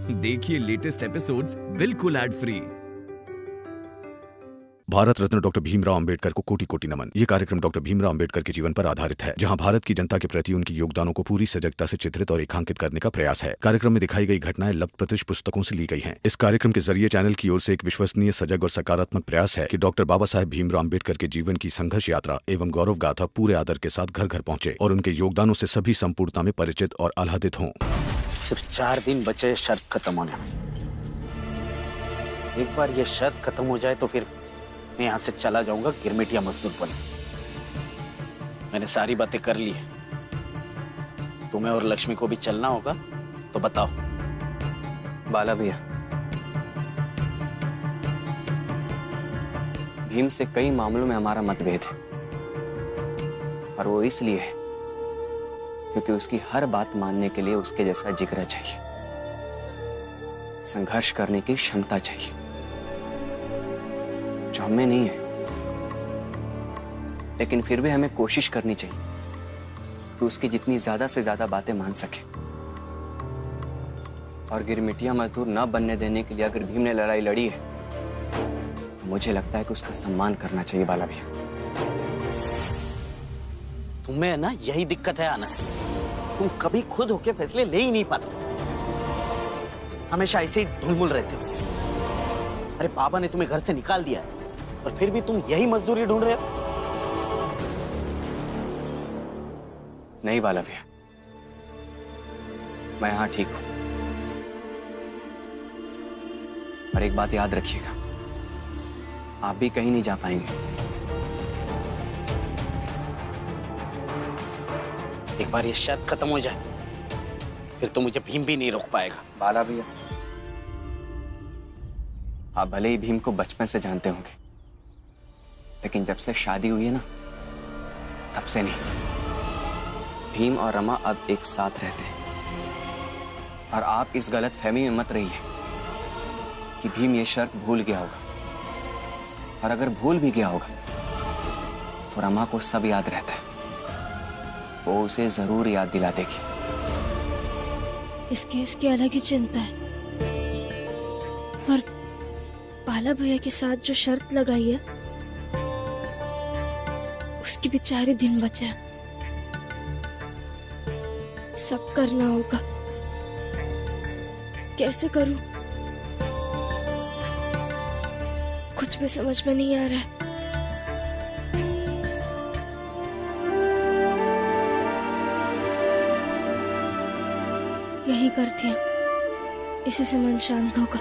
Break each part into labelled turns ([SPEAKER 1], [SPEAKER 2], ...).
[SPEAKER 1] देखिए latest episodes बिल्कुल ad free.
[SPEAKER 2] Bharat Ratna doctor Bhimrao Ambedkar को कोटि कोटि नमन। ये कार्यक्रम डॉक्टर भीमराव अंबेडकर के जीवन पर आधारित है, जहां भारत की जनता के प्रति उनके योगदानों को पूरी सजगता से चित्रित और रेखांकित करने का प्रयास है। कार्यक्रम में दिखाई गई घटनाएं लब्ध पुस्तकों से ली गई हैं। इस कार्यक्रम के जरिए चैनल की ओर से एक विश्वसनीय, सजग और सकारात्मक प्रयास है कि डॉक्टर बाबा साहेब भीमराव अंबेडकर के जीवन की संघर्ष यात्रा एवं गौरव गाथा पूरे आदर के साथ घर घर पहुंचे और उनके योगदानों से सभी संपूर्णता में परिचित और आह्लादित हों।
[SPEAKER 3] सिर्फ 4 दिन बचे शर्त खत्म होने में। एक बार ये शर्त खत्म हो जाए तो फिर मैं यहाँ से चला जाऊंगा गिरमिटिया मजदूर बन। मैंने सारी बातें कर ली है। तुम्हें और लक्ष्मी को भी चलना होगा तो बताओ।
[SPEAKER 4] बाला भैया, भीम से कई मामलों में हमारा मतभेद है, और वो इसलिए है क्योंकि उसकी हर बात मानने के लिए उसके जैसा जिगरा चाहिए, संघर्ष करने की क्षमता चाहिए, जो हमें नहीं है। लेकिन फिर भी हमें कोशिश करनी चाहिए कि उसकी जितनी ज्यादा से ज्यादा बातें मान सके। और गिरमिटिया मजदूर न बनने देने के लिए अगर भीम ने लड़ाई लड़ी है तो मुझे लगता है कि उसका सम्मान करना चाहिए। बाला भैया,
[SPEAKER 3] तुम्हें ना यही दिक्कत है आना, तुम कभी खुद होके फैसले ले ही नहीं पाते, हमेशा ऐसे ही ढुलमुल रहते हो। अरे बाबा ने तुम्हें घर से निकाल दिया है और फिर भी तुम यही मजदूरी ढूंढ रहे हो।
[SPEAKER 4] नहीं बाला भैया, मैं यहां ठीक हूं। और एक बात याद रखिएगा, आप भी कहीं नहीं जा पाएंगे।
[SPEAKER 3] एक बार ये शर्त खत्म हो जाए फिर तो मुझे भीम भी नहीं रोक पाएगा।
[SPEAKER 4] बाला भैया, आप भले ही भीम को बचपन से जानते होंगे, लेकिन जब से शादी हुई है ना, तब से नहीं। भीम और रमा अब एक साथ रहते हैं, और आप इस गलत फहमी में मत रहिए कि भीम ये शर्त भूल गया होगा। और अगर भूल भी गया होगा तो रमा को सब याद रहता है, वो उसे जरूर याद दिला देगी।
[SPEAKER 5] इस केस की अलग ही चिंता है, पर बाला भैया के साथ जो शर्त लगाई है उसकी भी 4 ही दिन बचे हैं। सब करना होगा, कैसे करूं कुछ भी समझ में नहीं आ रहा है। यही करती हूँ, इसी से मन शांत होगा।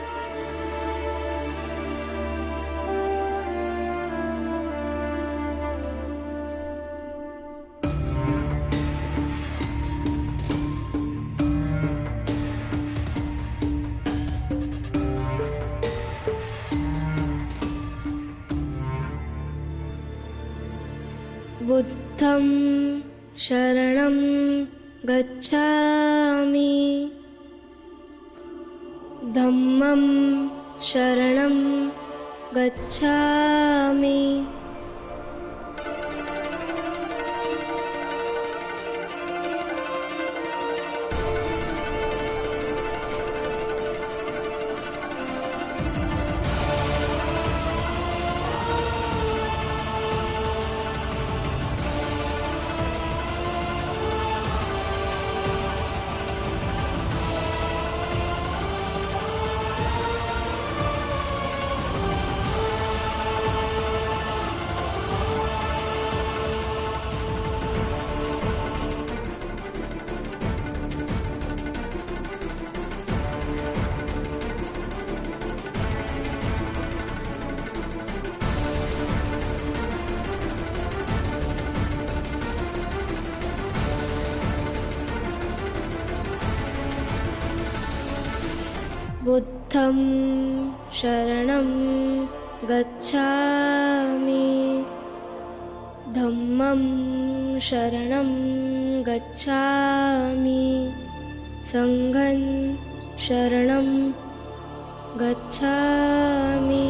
[SPEAKER 5] बुद्धं शरणं गच्छामि, धम्मं शरणं गच्छामि, बुद्धं शरणं गच्छामि, धम्मं शरणं गच्छामि, संघं शरणं गच्छामि।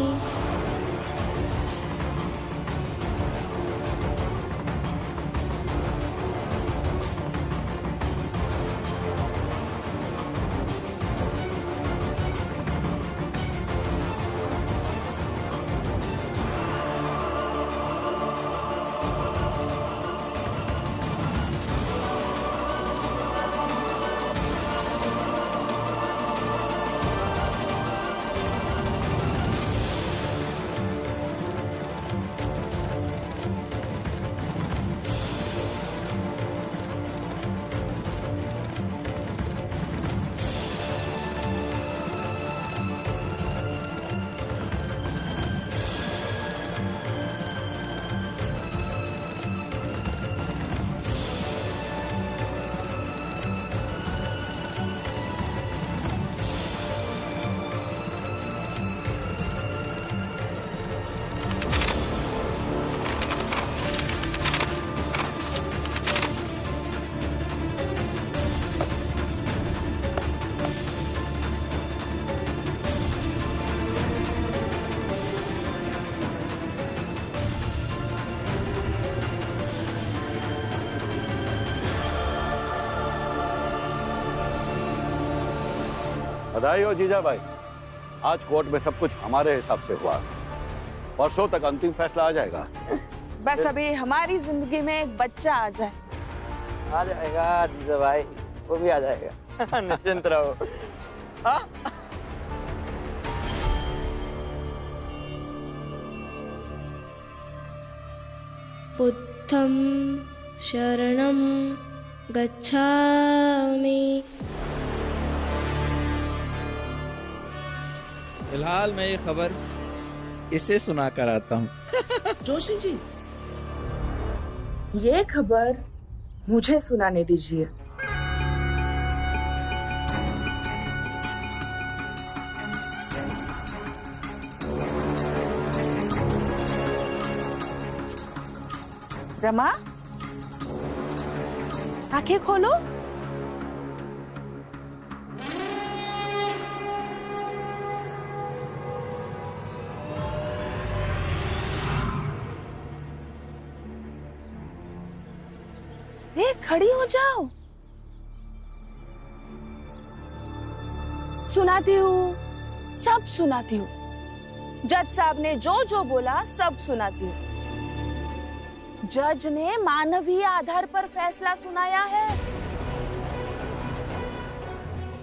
[SPEAKER 6] बधाई हो जीजा भाई, आज कोर्ट में सब कुछ हमारे हिसाब से हुआ। परसों तक अंतिम फैसला आ जाएगा।
[SPEAKER 7] बस अभी हमारी जिंदगी में एक बच्चा आ जाए।
[SPEAKER 8] आ जाएगा जीजा भाई, वो भी आ जाएगा। निश्चिंत रहो। हाँ?
[SPEAKER 5] बुद्धं शरणं गच्छामि।
[SPEAKER 8] फिलहाल मैं ये खबर इसे सुना कर आता हूँ।
[SPEAKER 7] जोशी जी, ये खबर मुझे सुनाने दीजिए। रमा, आंखें खोलो। ए, खड़ी हो जाओ। सुनाती हूँ, सब सुनाती हूँ। जज साहब ने जो जो बोला सब सुनाती हूँ। जज ने मानवीय आधार पर फैसला सुनाया है।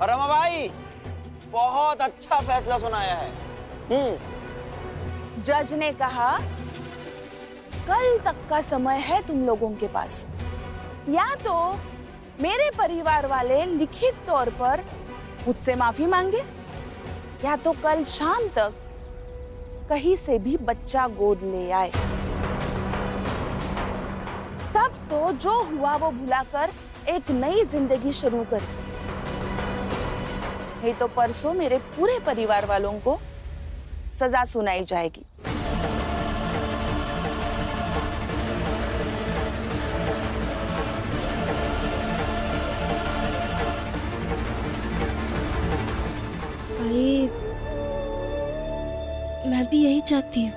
[SPEAKER 8] और रमा भाई, बहुत अच्छा फैसला सुनाया है।
[SPEAKER 7] जज ने कहा, कल तक का समय है तुम लोगों के पास। या तो मेरे परिवार वाले लिखित तौर पर मुझसे माफी मांगे, या तो कल शाम तक कहीं से भी बच्चा गोद ले आए। तब तो जो हुआ वो भुलाकर एक नई जिंदगी शुरू करें। नहीं तो परसों मेरे पूरे परिवार वालों को सजा सुनाई जाएगी।
[SPEAKER 5] भाई, मैं भी यही चाहती हूँ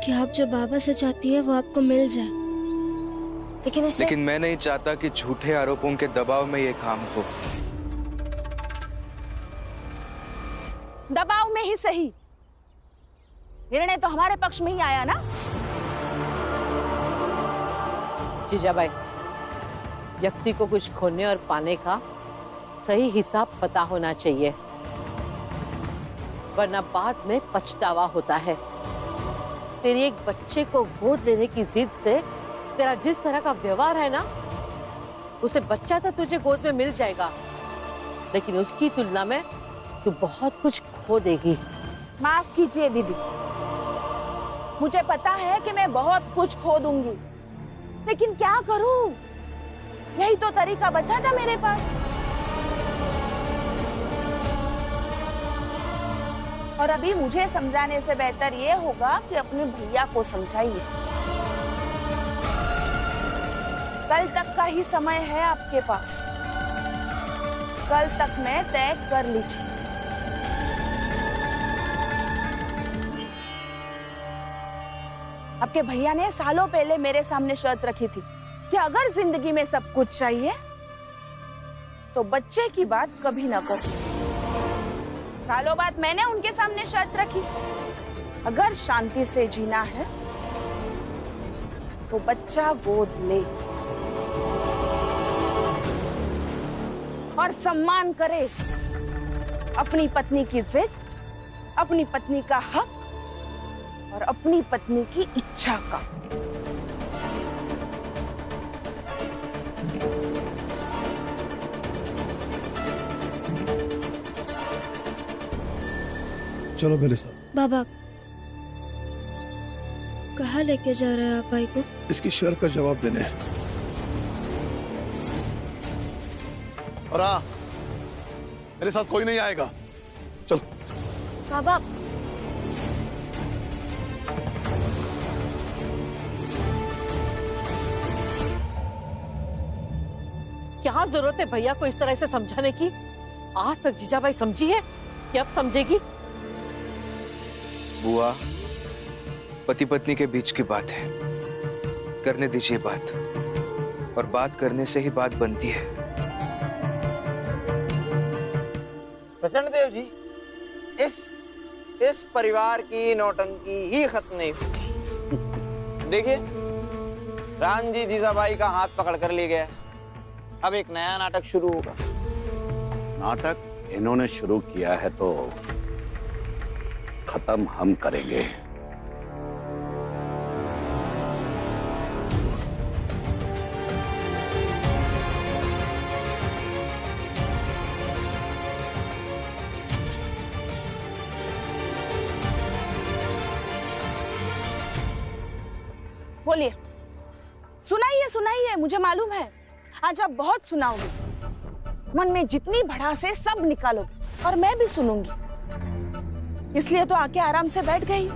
[SPEAKER 5] कि आप जो बाबा से चाहती है वो आपको मिल जाए,
[SPEAKER 4] लेकिन मैं नहीं चाहता कि झूठे आरोपों के दबाव में ये काम हो।
[SPEAKER 7] दबाव में ही सही, निर्णय तो हमारे पक्ष में ही आया ना।
[SPEAKER 9] जीजाबाई, व्यक्ति को कुछ खोने और पाने का सही हिसाब पता होना चाहिए, वरना बाद में पछतावा होता है। तेरी एक बच्चे को गोद लेने की जिद से तेरा जिस तरह का व्यवहार है ना, उसे बच्चा तो तुझे गोद में मिल जाएगा, लेकिन उसकी तुलना में तू बहुत कुछ खो देगी।
[SPEAKER 7] माफ कीजिए दीदी, मुझे पता है कि मैं बहुत कुछ खो दूंगी, लेकिन क्या करूं? यही तो तरीका बचा था मेरे पास। और अभी मुझे समझाने से बेहतर ये होगा कि अपने भैया को समझाइए। कल तक का ही समय है आपके पास, कल तक में तय कर लीजिए। आपके भैया ने सालों पहले मेरे सामने शर्त रखी थी कि अगर जिंदगी में सब कुछ चाहिए तो बच्चे की बात कभी ना करो। सालों बाद मैंने उनके सामने शर्त रखी, अगर शांति से जीना है तो बच्चा गोद ले और सम्मान करे अपनी पत्नी की जिद, अपनी पत्नी का हक और अपनी पत्नी की इच्छा का।
[SPEAKER 10] चलो मेरे साथ।
[SPEAKER 5] बाबा, कहाँ लेके जा रहे हैं आप भाई को?
[SPEAKER 10] इसकी शर्त का जवाब देने। और मेरे साथ कोई नहीं आएगा। चल।
[SPEAKER 5] बाबा,
[SPEAKER 9] क्या जरूरत है भैया को इस तरह से समझाने की? आज तक जीजाबाई समझी है कि अब समझेगी?
[SPEAKER 4] बुआ, पति पत्नी के बीच की बात है, करने दीजिए बात, और बात करने से ही बात बनती है।
[SPEAKER 8] प्रचंडदेव जी, इस परिवार की नौटंकी ही खत्म नहीं होती। देखिए, राम जी जीजाबाई का हाथ पकड़ कर ले गया। अब एक नया नाटक शुरू होगा।
[SPEAKER 6] नाटक इन्होंने शुरू किया है तो खत्म हम करेंगे।
[SPEAKER 7] बोलिए, सुनाइए सुनाइए, मुझे मालूम है आज आप बहुत सुनाओगे। मन में जितनी भड़ास है सब निकालोगे और मैं भी सुनूंगी। इसलिए तो आके आराम से बैठ गई।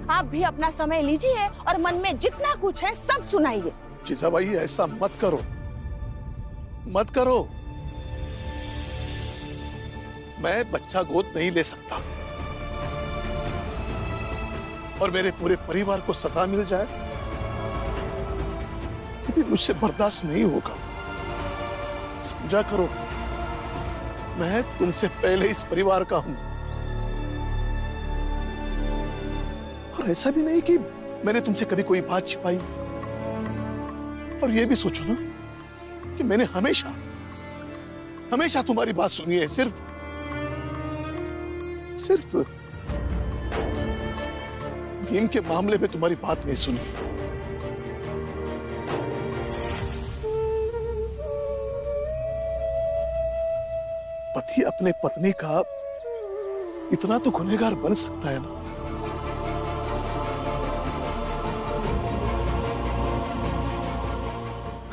[SPEAKER 7] आप भी अपना समय लीजिए और मन में जितना कुछ है सब सुनाइए।
[SPEAKER 10] जीजाबाई, ऐसा मत करो, मत करो। मैं बच्चा गोद नहीं ले सकता और मेरे पूरे परिवार को सजा मिल जाए ये भी मुझसे बर्दाश्त नहीं होगा। समझा करो, मैं तुमसे पहले इस परिवार का हूं और ऐसा भी नहीं कि मैंने तुमसे कभी कोई बात छिपाई। और ये भी सोचो ना कि मैंने हमेशा हमेशा तुम्हारी बात सुनी है। सिर्फ भीम के मामले में तुम्हारी बात नहीं सुनी। पति अपने पत्नी का इतना तो गुनहगार बन सकता है ना।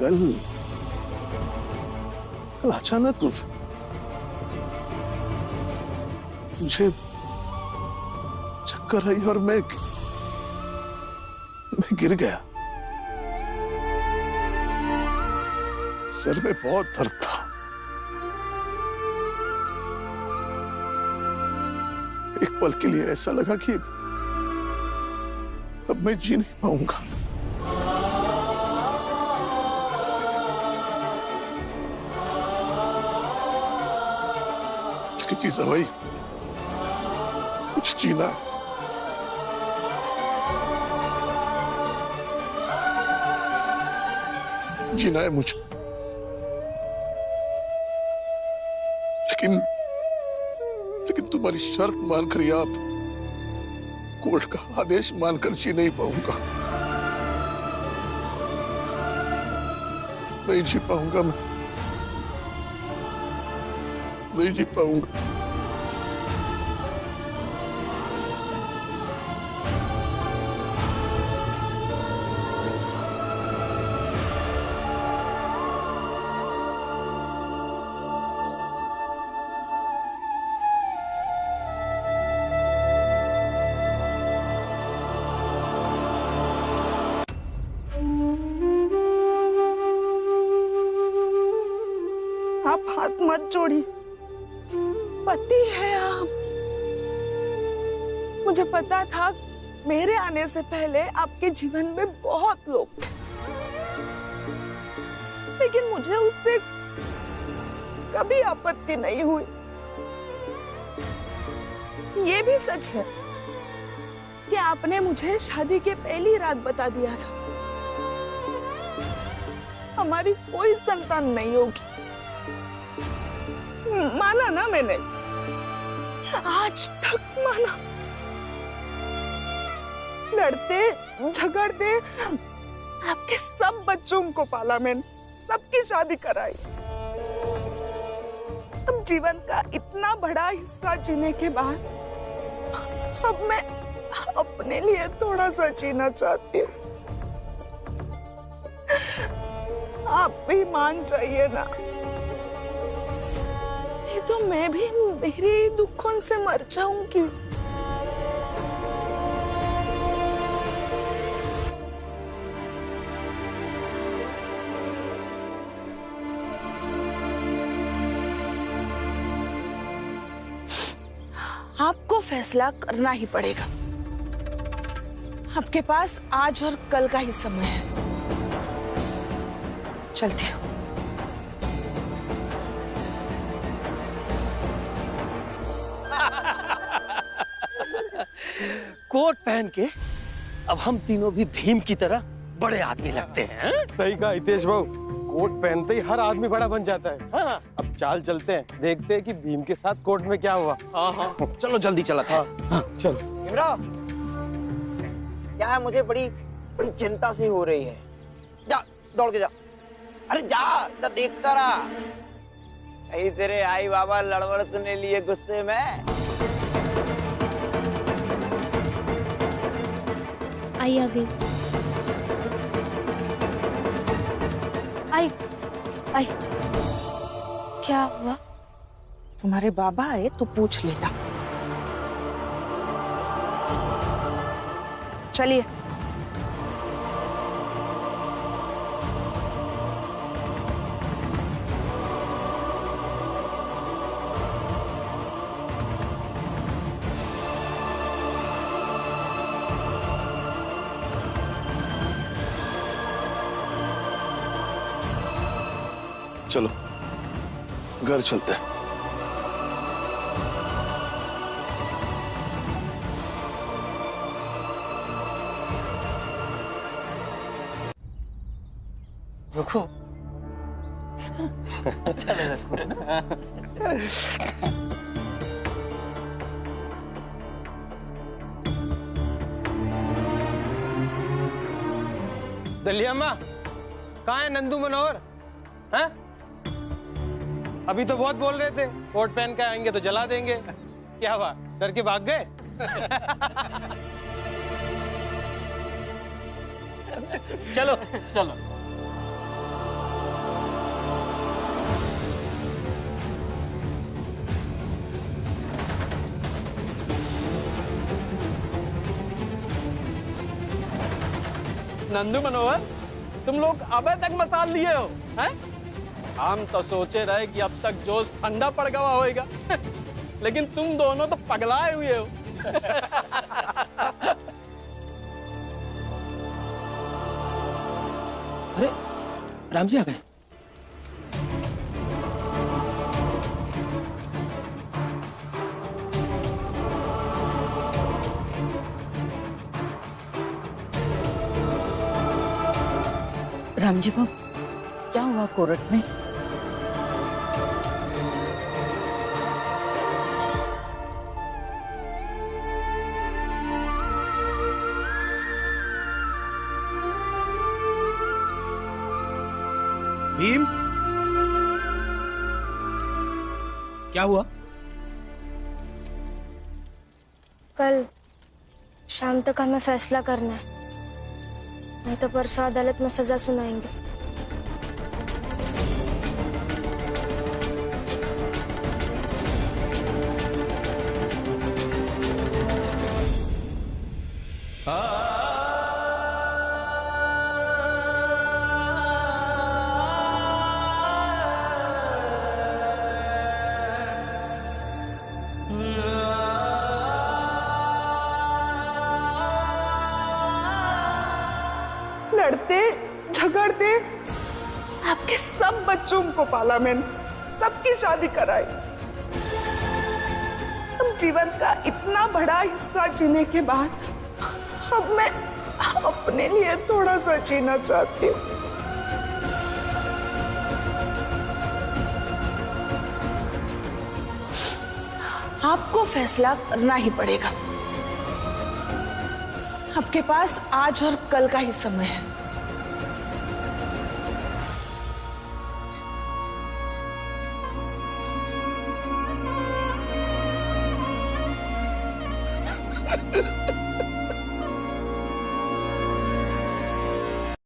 [SPEAKER 10] कल अचानक मुझे चक्कर आई और मैं गिर गया। सिर में बहुत दर्द था। एक पल के लिए ऐसा लगा कि अब मैं जी नहीं पाऊंगा। लेकिन जीजाबाई, कुछ जीना है। जीना है मुझे, लेकिन तुम्हारी शर्त मानकर या कोर्ट का आदेश मानकर जी नहीं पाऊंगा। नहीं जी पाऊंगा, मैं नहीं जी पाऊंगा।
[SPEAKER 7] आप हाथ मत जोड़िए, पति है आप। मुझे पता था मेरे आने से पहले आपके जीवन में बहुत लोग थे, लेकिन मुझे उससे कभी आपत्ति नहीं हुई। ये भी सच है कि आपने मुझे शादी के पहली रात बता दिया था हमारी कोई संतान नहीं होगी। माना ना मैंने, आज तक माना। लड़ते झगड़ते आपके सब बच्चों को पाला मैंने, सबकी शादी कराई। अब जीवन का इतना बड़ा हिस्सा जीने के बाद अब मैं अपने लिए थोड़ा सा जीना चाहती हूँ। आप भी मान जाइए ना, नहीं तो मैं भी मेरे दुखों से मर जाऊंगी। आपको फैसला करना ही पड़ेगा। आपके पास आज और कल का ही समय है। चलती हूँ।
[SPEAKER 11] कोट पहन के अब हम तीनों भी भीम की तरह बड़े आदमी लगते हैं।
[SPEAKER 12] सही कहा हितेश भाऊ, कोट पहनते ही हर आदमी बड़ा बन जाता है।
[SPEAKER 11] हाँ।
[SPEAKER 12] अब चाल चलते हैं, देखते हैं कि भीम के साथ कोट में क्या हुआ।
[SPEAKER 11] हाँ। चलो जल्दी चला था।
[SPEAKER 12] हाँ, चल।
[SPEAKER 8] भीमराव, क्या है, मुझे बड़ी बड़ी चिंता सी हो रही है। जा दौड़ के जा, अरे जा देखता रहा, कहीं तेरे आई बाबा लड़बड़ तूने लिए गुस्से में।
[SPEAKER 5] आई आ गई। आई क्या हुआ?
[SPEAKER 7] तुम्हारे बाबा आए तो पूछ लेता। चलिए।
[SPEAKER 10] चलो घर चलते हैं।
[SPEAKER 11] रुको। चले रखो।
[SPEAKER 12] दलिया माँ, कहाँ है नंदू मनोहर? हैं? अभी तो बहुत बोल रहे थे कोट पहन के आएंगे तो जला देंगे, क्या हुआ, डर के भाग गए?
[SPEAKER 11] चलो चलो। नंदू मनोहर, तुम लोग अबे तक मसाल लिए हो हैं? हम तो सोचे रहे कि अब तक जोश ठंडा पड़ गया होगा, लेकिन तुम दोनों तो पगलाए हुए हो। अरे राम जी आ गए।
[SPEAKER 9] राम जी बाबू, क्या हुआ कोर्ट में?
[SPEAKER 1] भीम, क्या हुआ?
[SPEAKER 5] कल शाम तक हमें फैसला करना है, नहीं तो परसों अदालत में सजा सुनाएंगे।
[SPEAKER 7] लड़ते झगड़ते आपके सब बच्चों को पाला मैंने, सबकी शादी कराई। अब जीवन का इतना बड़ा हिस्सा जीने के बाद अब मैं अपने लिए थोड़ा सा जीना चाहती हूँ। आपको फैसला करना ही पड़ेगा। आपके पास आज और कल का ही समय है।